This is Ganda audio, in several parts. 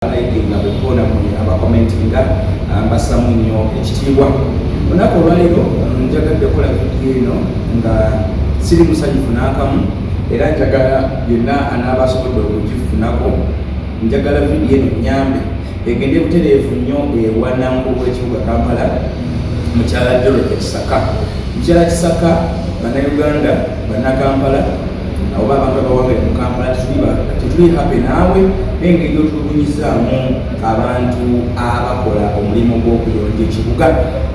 nga bekona abakomentinga mbasamu nnyo ekitiibwa. Olunaku olwaleero njagadde okukola vidiyo eno nga siri musanyufu n'akamu, era njagala yenna anaaba asobodde okugifunako, njagala vidiyo eno nyambe egende butereevu nnyo ewa Nankulu w'ekibuga Kampala, mukyala Dorothy Kisaka. Mukyala Kisaka, bannayuganda, bannakampala, oba abantu abawangale mu Kampala, tetuli happy naawe n'engeri gy'otulugunyizaamu abantu abakola omulimu gw'okuyonja ekibuga,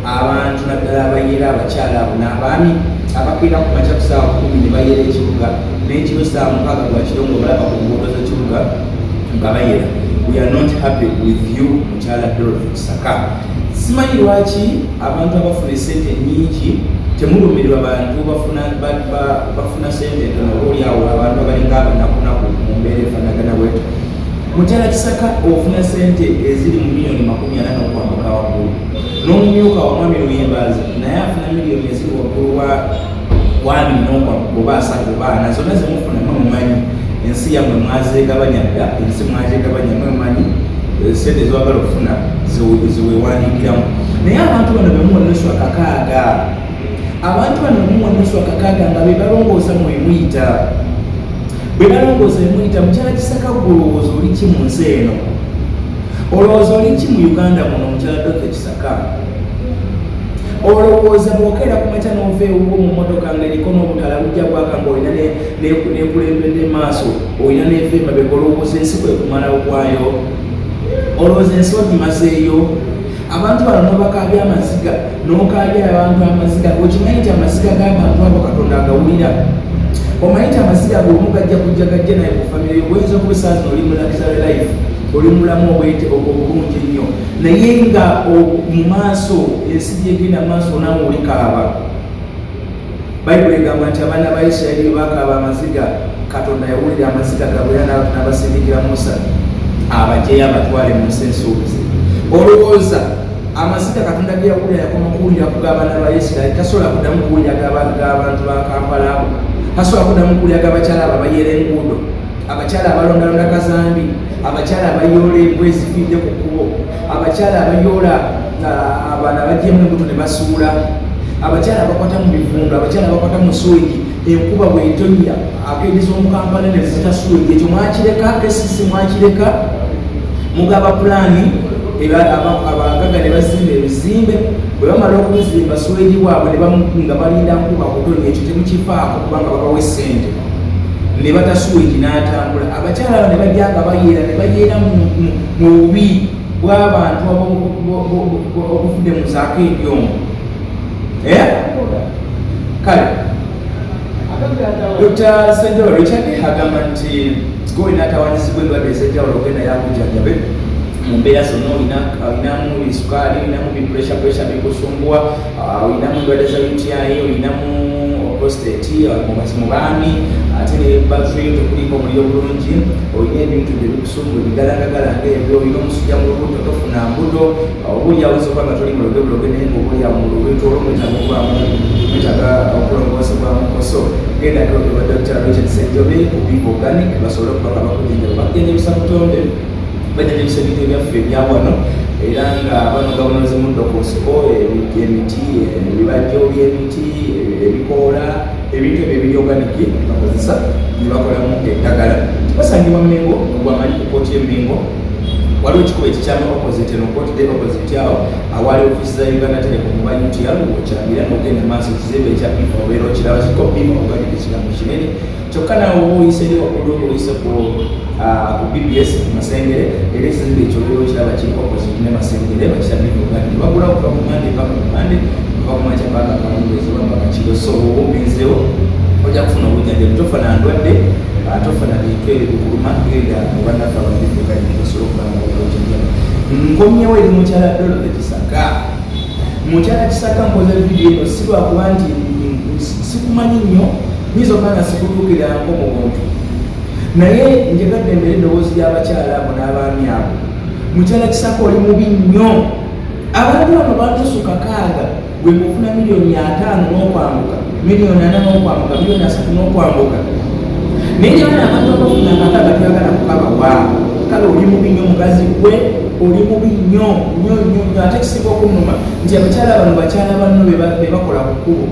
abantu naddala abayera abakyala abo n'abaami abakeera ku makya ku ssaawa 10 ne bayera ekibuga n'ekiro ssaawa 6 gwa kiro ng'obalaba ku nguudo z'ekibuga nga bayera. We are not happy with you, mukyala Dorothy Kisaka. Simanyi lwaki abantu abafuna esente nnyingi temulumirirwa bantu bafuna sente ntono, obaolyawo abantu abalinga abanakunaku mu mbeera efaanagana bwetu. Mukyala Kisaka ofuna sente eziri mu miliyoni 40 n'okwambuka waggulu, n'omumyuka wa Mwami Luyimbazi naye afuna miliyoni eziri waggulu wa 2 n'okwambuka oba 3 oba 4. Zonna zemufuna mwemumanyi, ensi yammwe mwazeegabanya dda, ensi mwazeegabanya mwemumanyi sente zewagala okufuna ziwewandiikiramu. Naye abantu bano bemuwanusu akakaaga, abantu bano bemuwanusu akakaaga nga bebalongoosa mwemuyita, bebalongoosa mwemuyita. Mukyala Kisaka olowooza oli ki mu nsi eno? Olowooza oli ki mu Uganda muno, mukyala Dorothy Kisaka? Olowooza bw'okeera ku makya n'ova ewuwo mu mmotoka ng'eriko n'obutala bujja bwaka ng'olina nekulembedde maaso, olina n'eva emabega, olowooza ensi kwe kumalawo kwayo? Olowooza ensi ogimazeeyo? Abantu bano n'obakaabya amaziga, n'okaabya abantu amaziga, okimanyi nti amaziga g'abantu abo Katonda agawulira? Omanyi nti amaziga ago olumu gajja kujja gajja naye ku famire yo, oyinza okuba esaazi n'oli mu luxury life, oli mulamu obulungi ennyo, naye nga mu maaso ensi gyegenda mu maaso naawe oli kaaba. Bayibuli egamba nti abaana ba Isirayiri bakaaba amaziga, Katonda yawulira amaziga gaabwe era n'abasindikira Musa abajeyo abatwale mu nsi ensuubizi. Olowooza amaziga Katonda ge yawulira yakoma kuwulira ku g'abaana ba Isirayiri, tasobola kuddamu kuwulira g'abantu ba Kampala abo, tasobola kuddamu kuwulira g'abakyala abo abayera enguudo, abakyala abalondalonda kazambi, abakyala abayoola embwa ezifidde ku kkubo, abakyala abayoola abaana bajjemu embuto ne basuula, abakyala abakwata mu bivundu, abakyala abakwata mu swegi, enkuba bw'etonnya akeedi z'omu Kampala ne zita swegi. Ekyo mwakireka, kesisi mwakireka, mugaba pulaani abagaga ne bazimba ebizimbe, bwe bamala okubizimba swegi bwabwe nga balinda nkuba kutonya, ekyo temukifaako kubanga babawa essente ne bataswegi n'atambula. Abakyala abo ne bajja nga bayeera mu bubi bw'abantu obufudde mu zaako ebyombo. Kale Dr. Ssenjawulo Richard agamba nti gwe n'atawaanyizibwa endwadde ez'enjawulo ogenda yakujjanjabe mu mbeera zonna. Olinamu bisukaali, olinamu bipuresha bikusumbuwa, olinamu endwadde za UTI, olinamu prostate mu baami, ate ne battery tekuliko omuliro bulungi, olina ebintu byebikusumbuwa ebigalagagala ng'ebyo, olina omusujja mu lubuto tofuna mbuto, obuulyawo oyinza okuba nga toli mu logebuloge naye ng'obuulyawo mu lubintu olw'omwetaaga okubaamu mwetaaga okulongoosebwa mu koso. Genda kwa Dr. Richard Ssenjobe ku Viva Organic basobole okuba nga bakujjanjaba, bakujjanjabisa butonde, bajjanjabisa ebintu ebyaffe ebya wano, era nga banoga bunozi mu dokosiko, emiti, ebibajjo by'emiti, ebikoola, ebintu ebyo ebiri oganiki bakozesa ne bakolamu eddagala. Basangibwa Mengo, gwamanyi ku kooti y'Emengo, waliwo ekikubo ekikyamu opposite eno kooti de opposite awo awali ofiisi za Uganda Telecom oba UTL, okyambira n'ogenda maaso ekizimbe ekya Bifa obeera okiraba kiko Bifa Organic ekigambo kinene. Kyokka naawe oba oyise eri waggulu oyise ku BBS Masengere, era ekizimbe ekyo obeera okiraba kiri opposite ne Masengere, bakita Bifa Organic. Bagula okuva ku Mande paka ku Mande, okuva ku makya paka Kalunguzi oba mpaka kiro. So oba ogenzeewo ojja kufuna obujjanjabi, tofuna ndwadde, tofuna bintu ebyo bikuluma, genda mu bannaffe abadifu Organic basobole okuba nga obujjanjabi. Nkomyewo eri mukyala Dorothy Kisaka. Mukyala Kisaka mpoza vidiyo eno si lwakuba nti sikumanyi nnyo, nyinza okuba nga sikutuukirangako mu buntu, naye njagadde mbere eddoboozi ly'abakyala abo n'abaami abo. Mukyala Kisaka oli mubi nnyo. Abantu bano batusuka kaaga gwe mufuna miliyoni 5 n'okwambuka, miliyoni 4 n'okwambuka, miliyoni 3 n'okwambuka. naye bana abantu abafuna akataba byagala kukabawa kale oli mubi nnyo mukazi gwe oli mubi nnyo ate kisinga okunuma nti abakyala bano bakyala banno be bakola ku kkubo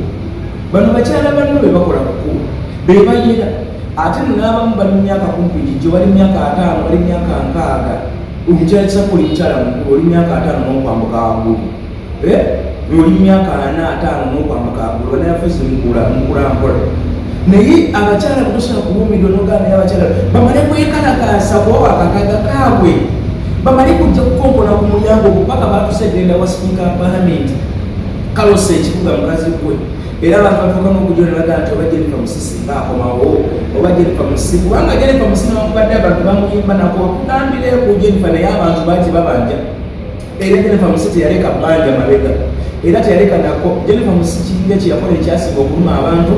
bano bakyala banno be bakola ku kkubo be bayera ate n'abamu bali mu myaka kumpi gijjo bali mu myaka 5 bali mu myaka 6 omukyala kisakuli mukyala mukulu oli myaka 5 n'okwambuka waggulu oli myaka 4 5 n'okwambuka waggulu banayafuzi mukulampola naye abakyala batosobola kubuumirwa n'ogamba abakyala bamale kwekalakaasa kubawa akakaga kaabwe bamale kujja kukonkona ku mulyango paka batusedenda wa sipiika wa paalamenti kalose ekibuga mukazi gwe era abantu batuuka n'okujja ne bagamba nti oba Jennifer Musisi ng'akomawo oba Jennifer Musisi kubanga Jennifer Musisi newankubadde abantu bamuyimba nako tutambireeku Jennifer naye abantu baaki babanja era Jennifer Musisi teyaleka bbanja mabega era teyaleka nako Jennifer Musisi kiringa kyeyakola ekyasinga okuluma abantu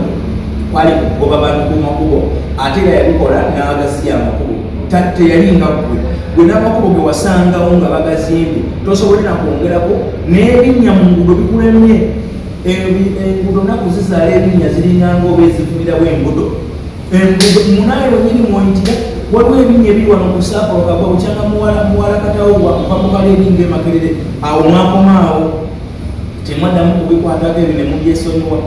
kwali kugoba bantu ku makubo ate era yabikola n'agasiya amakubo teyalinga gwe n'amakubo ge wasangawo nga bagazimbye tosobolera kwongerako n'ebinnya mu ngudo bikulemye engudo naku zizaala ebinnya ziringanga oba ezivumirawo engudo munayo nyini mwoyitira waliwo ebinnya ebiri wano ku saapolokagwa bukyanga muwala katawo kwamukala ebinga emakerere awo mwakomaawo temwaddamu kubikwatako ebyo ne mubyesonyiwa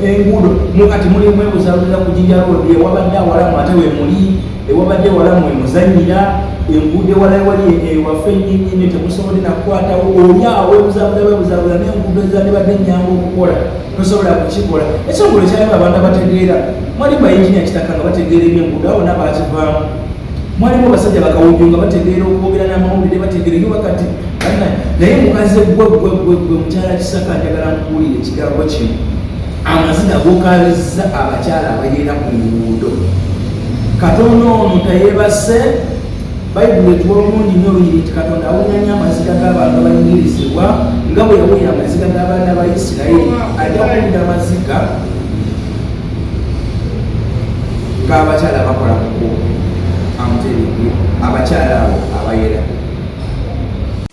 engudo mukati muli mwebuzalulira ku Jinja Road ewabadde awalamu ate wemuli ewabadde awalamu wemuzanyira engudo ewala wali ewaffe ennyinnyini temusobole nakukwatawo oli awo webuzalulira n'engudo ezandibadde ennyangu okukola tosobola kukikola ekitongole kyalimu abantu abategeera mwalimu bayinginia kitaka nga bategeera ebyengudo awo nabakivaamu mwalimu abasajja bakawujjo nga bategeera okwogera n'amawulire bategeera eyo wakati naye mukazi gwe mukyala Kisaka njagala mukuwulire ekigambo kino amaziga gokalizza abakyala abayera ku nguudo Katonda ono tayebase Bayibuli etuwa omulundi nnyo olunyiri nti Katonda awunyanya amaziga g'abantu abayingirizibwa nga bwe yawulira amaziga g'abaana ba Isirayiri ajja kuwulira amaziga g'abakyala bakola ku kkubo amuterekwe abakyala abo abayera.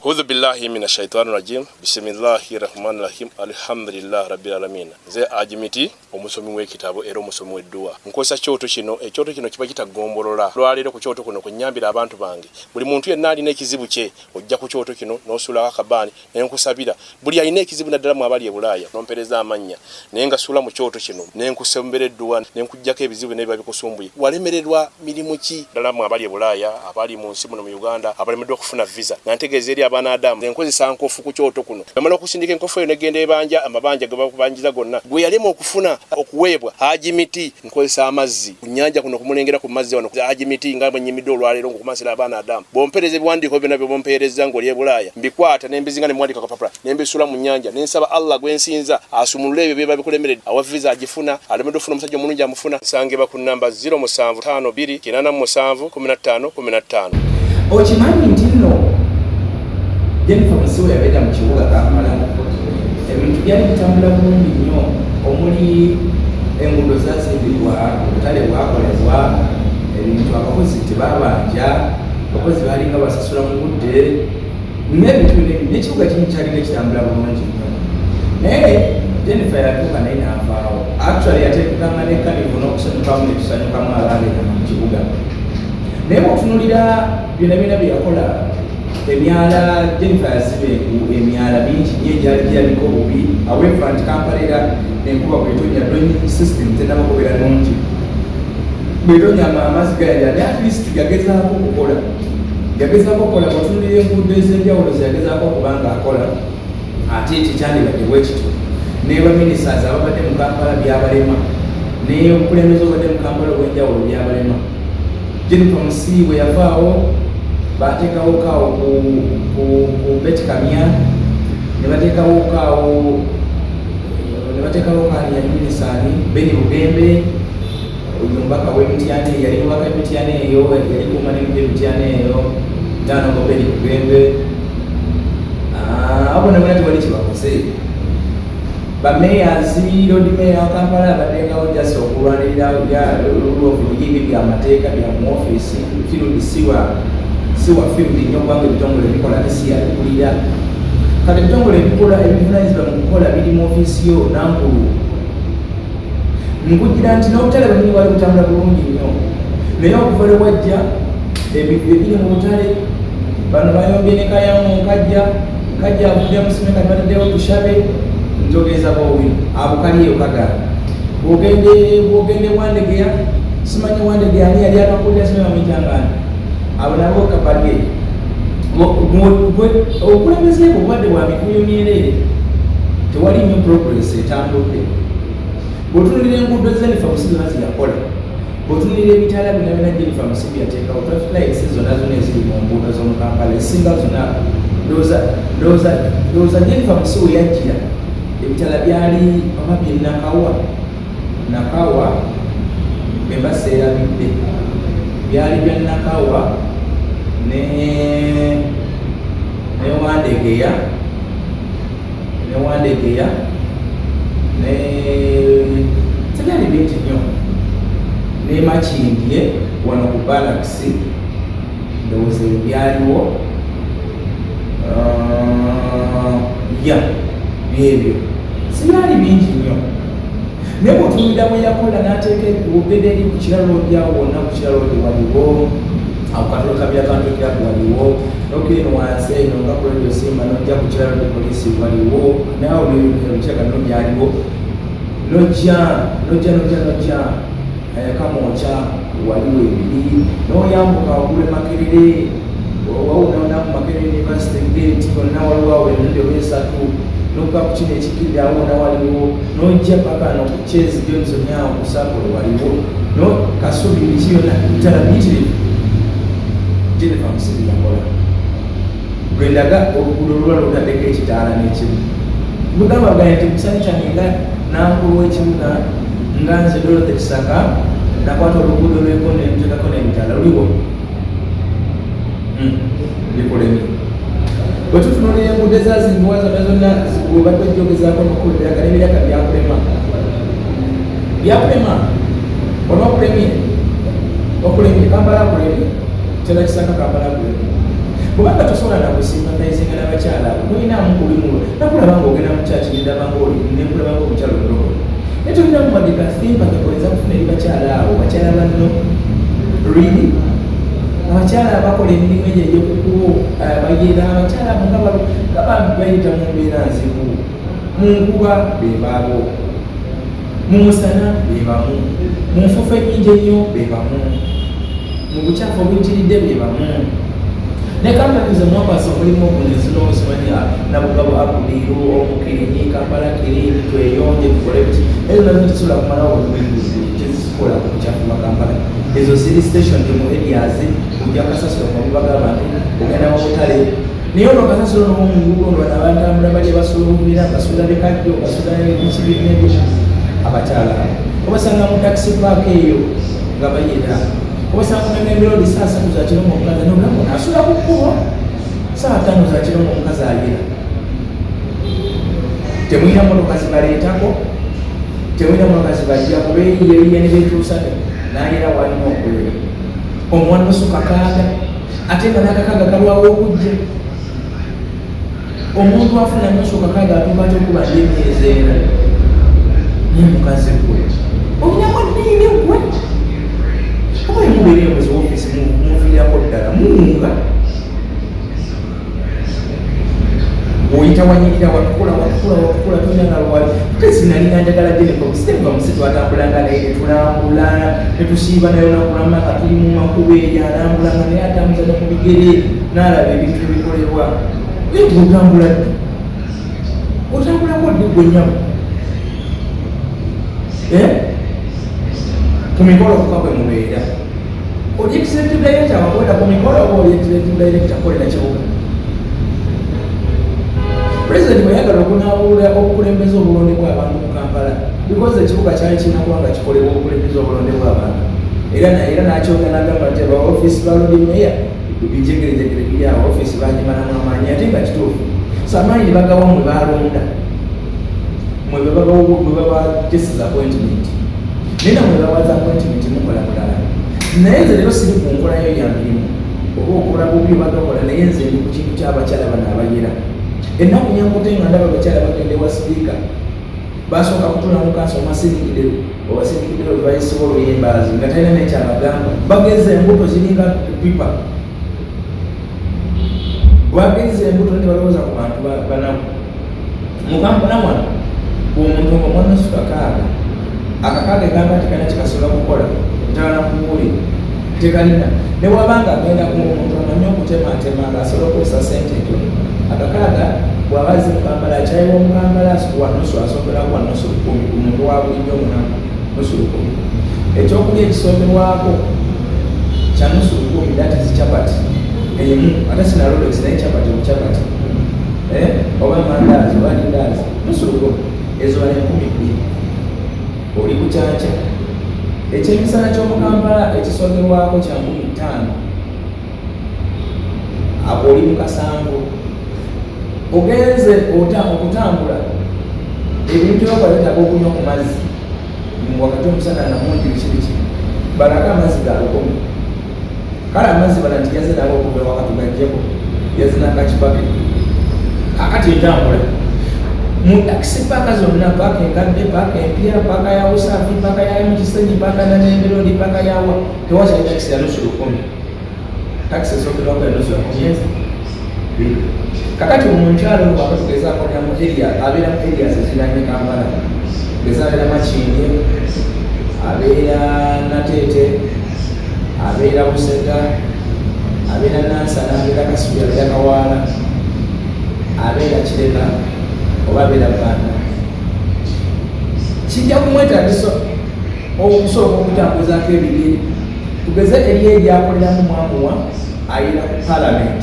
A'udhu billahi minash shaitani rajim. Bismillahir rahmanir rahim. Alhamdulillah rabbil alamin. Nze Ajimiti omusomi w'ekitabo era omusomi w'edduwa. Nkozesa kyoto kino, ekyoto kino kiba kitagombolola. Lwaleero ku kyoto kuno kunyambira abantu bange. Buli muntu yenna alina ekizibu kye, ojja ku kyoto kino n'osula akabaani ne nkusabira. Buli alina ekizibu naddala mu abali e Bulaaya n'ompereza amannya. Ne ngasula mu kyoto kino ne nkusembera edduwa ne nkujjako ebizibu ne biba bikusumbuye. Walemererwa mirimu ki ddala mu abali e Bulaaya, abali mu nsi muno mu Uganda, abalemeddwa okufuna visa. Nantegeeza eri abaana Adamu enkozesa nkofu ku kyoto kuno. Bamala okusindika enkofu eyo negenda ebanja amabanja gabakubanjiza gonna. Gwe yalema okufuna okuweebwa Ajimiti nkozesa amazzi ku nnyanja kuno kumulengera ku mazzi wano Ajimiti nga bwe nnyimidde olwaleero ngokumasira abaana Adamu. Bompereza ebiwandiiko byonna bye bompereza ng'oli e Bulaaya. Mbikwata ne mbizinga ne mwandika kapapula ne mbisula mu nnyanja ne nsaba Allah gwe nsinza asumulule ebyo bye babikulemeredde. Awa visa agifuna alemedde ofuna omusajja omulungi amufuna. Nsangibwa ku namba 0752871515. Okimanyi nti nno Jennifer Musisi yabeera mu kibuga Kampala ebintu byali bitambula bulungi nnyo omuli enguudo zaazimbibwa obutale bwakolebwa ebintu abakozi tebabanja abakozi baalinga basasula mu budde n'ekibuga kimu kyalina kitambula bulungi nnyo naye Jennifer yatuuka naye n'avaawo actually yateekekanga ne kanivu n'okusanyukamu netusanyukamu abaaleeta mu kibuga naye bw'otunuulira byonna bye yakola emyala Jennifer yaziba emyala mingi nnyo egyali gyaliko obubi awefra nti Kampala era enkuba bwetonya drainage system tenabakobera nungi bwetonya amazzi gayanja naye at least yagezaako okukola bw'otunulira enguudo ez'enjawulo zeyagezaako okubanga akola ate kikyandibadde bwe kityo ne baminisiters ababadde mu Kampala byabalema naye obukulembeze obadde mu Kampala obw'enjawulo byabalema. Jennifer Musisi bwe yavaawo bateekawo kaawo ku Betty Kamya ne bateekawo kaawo kaani ya minisani Beni Bugembe omubaka w'emityana eyo yali mubaka w'emityana eyo yali kumanyiridde emityana eyo Nanogo Beni Bugembe abo ne bona tewali kyebakoze bameyazi road mayor wa Kampala abateekawo jasi okulwanirira oluyimbi byamateeka bya mu ofiisi field siwa field nnyo kubanga ebitongole ebikola tesiyabikulira kati ebitongole ebikola ebivunanyizibwa mu kukola biri mu ofiisi yo nankulu nkugira nti n'obutale bwenyini wali butambula bulungi nnyo naye okuva lwe wajja ebintu ebiri mu butale bano bayombye ne kayamu kajja avudde musime kati bataddewo tushabe njogeza bowino abo kaliyo kagala bwogende Wandegeya simanyi Wandegeya ani yali akakulira sime bamuyitangani abo nabo kabalye obukulembeze bwo obwadde bwa mikuyo myerere tewali nnyo progress etambudde. Bw'otunulira enguudo Jennifer Musisi zonna ziyakola, bw'otunulira ebitaala byonna Jennifer Musisi yateekawo, traffic lights zonna eziri mu nguudo z'omu Kampala esinga zonna ndowooza Jennifer Musisi we yajjira ebitaala byali oba bye Nakawa bemba seerabidde byali bya Nakawa ne Wandegeya ne tebyali bingi nnyo ne Makindye wano ku Balaxi ndowooza ebyo byaliwo byebyo sibyali bingi nnyo naye bw'otunuulira bwe yakola n'ateeka obugede eri ku kiralo odyawo wonna ku kiralo odi waliwo ako katolo kabira kantokeraku waliwo nokirino wansi eno nga kuledio simba nojja ku kiralo de polisi waliwo nawe nebikyaka no byaliwo nojja kamooca waliwo ebiri noyambuka wagule Makerere wawunaonaku Makerere University Gate gonna waliwo awo emirundi oba esatu nokuka ku kino ekikirira awona waliwo nojja paka no ku Chase Johnson awo ku Sakolo waliwo no Kasubi bikiyona bitala biyitirivu Jennifer Musisi yakola lwendaga oluguudo lulala lutaddeko ekitaala n'ekimu mugamba bwaye nti musani kyange nga nankulu w'ekibuga nga nze Dorothy Kisaka nakwata oluguudo lw'ekona nteekako n'ebitaala luliwo bikulemi bwe tutunuulira enguudo ezazimbibwa zonna zonna zibadde ojjogezaako n'okukuliraga n'ebiraka byakulema ono okulemye Kampala akulemye Tela Kisaka Kampala akulemye kubanga tosobola nakusimpataizinga n'abakyala abo toyinaamu kulimulo nakulaba ng'ogenda mu kyaki nendabanga oli nenkulabanga omukyalo ndoko naye tolinamu wadde kasympathy koyinza kufuna eri bakyala abo bakyala banno really abakyala abakola emirimu egyo egyokukuwo bayeera abakyala abo nga bayita mu mbeera nzibu mu nkuba be baabo mu musana be bamu mu nfuufu ennyingi ennyo be bamu mu bukyafu obuyitiridde be bamu ne kampanize mwabasa omulimu ogunezuno osimanya nabugabo Abuliiro Omukirinyi Kampala Kirini tweyonje tukole buki ezo nazo tusobola kumalawo olubinguzi tezikola ku bukyafu bwa Kampala ezo ziri station mu areas kujja kasasiro mu bibaga abantu ogenda mu butale naye ono kasasiro n'omunguudo ono abantambula bali basuluubira basula bekaddo basula ekibirina ebyo abakyala obasanga mu taxi park eyo nga bayera obasanga n'embiro saa 3 za kiro mu mukazi n'ogamba asula ku kkubo saa 5 za kiro mu mukazi ayera temulina motoka zibaleetako temulina motoka zibajja kubeeyiyeyiye ne beetuusane n'ayera walina okwera omwana osuka kaaga ate nga n'akakaaga kalwawo okujja omuntu afuna nosuka kaaga atuuka atyokuba ndemyezeera mukazi gwe olinamu ddiini gwe oba emubeera eyomuzi wofisi muviirako ddala muwunga oyita wanyirira watukula tonyanga lwali tesinalina njagala Jennifer Musisi twatambulanga naye netulambula netusiiba nayo nakulamaka tuli mu makubo eyo alambulanga naye atambuza ne ku bigere n'alaba ebintu ebikolebwa otambula ddi otambulako ddi gwe nyamu ku mikolo kukakwe mubeera oli executive director wakwenda ku mikolo oba oli executive director akolera kibuga president bweyagala okunaawulira obukulembeze obulonde bw'abantu mu Kampala because ekibuga kyali kirina kuba nga kikolebwa obukulembeze obulonde bw'abantu era n'akyoga n'agamba nti abaofiisi balonde meya bijegerejegere biri awo ofiisi bagimalamu amaanyi ate nga kituufu so amaanyi ne bagawa mwe balonda mwe baba tesiza appointment naye namwe bawaza appointment mukola mulala naye nze rero siri ku nkolayo ya mirimu oba okola bubi bagakola naye nze ndi ku kintu ky'abakyala bano abayera ennaku nyankute nga ndaba abakyala bagende wa sipiika basooka kutula mukanso omasindikidde luvayisobola oluyembaazi nga talina nekyabagamba bageza embuto ziringa pipa bageza embuto nebalowooza ku bantu banamu mukampala wano omuntu nga omwanasu kakaaga akakaaga egamba tekalina kikasobola kukola ntagala kubuulira tekalina newabanga agenda omuntu amanyi okutematema nga asobola okukozesa sente entono akakaaga bwabazi mukambala akyayiwa omukambala asikuwa nusu asookerako nusu lukumi ku muntu wa bulijjo omunaku nusu lukumi ekyokulya ekisookerwako kya nusu lukumi that is chapati emu ate sinalolex naye chapati muchapati oba mandaazi oba lindaazi nusu lukumi ezo bali 12 oli kucyanca ekyemisana ky'omukampala ekisookerwako kya 5 ako oli mukasanvu ogenze okutambula ebintu by'okwaleetako okunywa ku mazzi wakati omusana namungi bikiriki balaka amazzi ga 10 kale amazzi bala nti yaze nabo okuva wakati gajjeko yaze nakakipake akati entambula mu takisi paka zonna paka enkadde paka empya paka ya Usafi paka ya Mukisenyi paka Nanembirodi paka yawa tewakyali takisi ya nusu 10 takisi esookerwako ya nusu 10 kakati omunkyalo wakatugezaako namu area abeera mu areas eziranye Kampala gezabeera Makindye abeera Nateete abeera Busega abeera Nansana abeera Kasubi abeera Kawaala abeera Kireka oba abeera Banda kijja kumwetaagisa okusooka okutambuzaako ebigere tugeze eri eryakoleramu mwamuwa ayira ku Parliament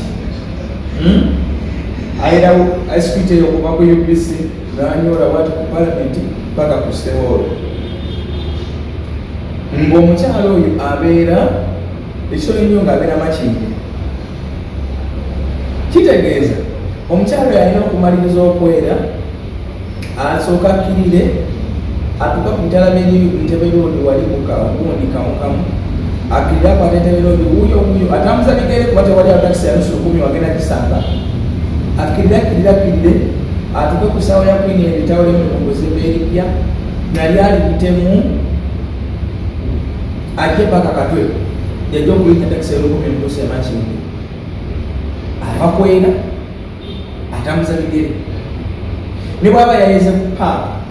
ayirawo asipite okuva ku UBC n'anyoola bwati ku Parliament paka ku Sewolo ng'omukyalo oyo abeera ekisolo ennyo ng'abeera Makindye kitegeeza omukyalo oyo alina okumaliriza okwera asooka akkirire atuuka ku bitala Ntebe Road wali ku kagundi kamukamu akkirire akwata Ntebe Road wuuyo atambuza bigere kuba tewali atakisi ya nusu 10 wagenda kisanga akkirire atuuke ku ssaawa ya Queen ebitawole mukuzimba eripya nali aliyitemu ajje paka Katwe yajja okuyita takisi ya 10 embuusi ya Makindye ava kwera atambuza bigere ne bwaba yayeze ku paaka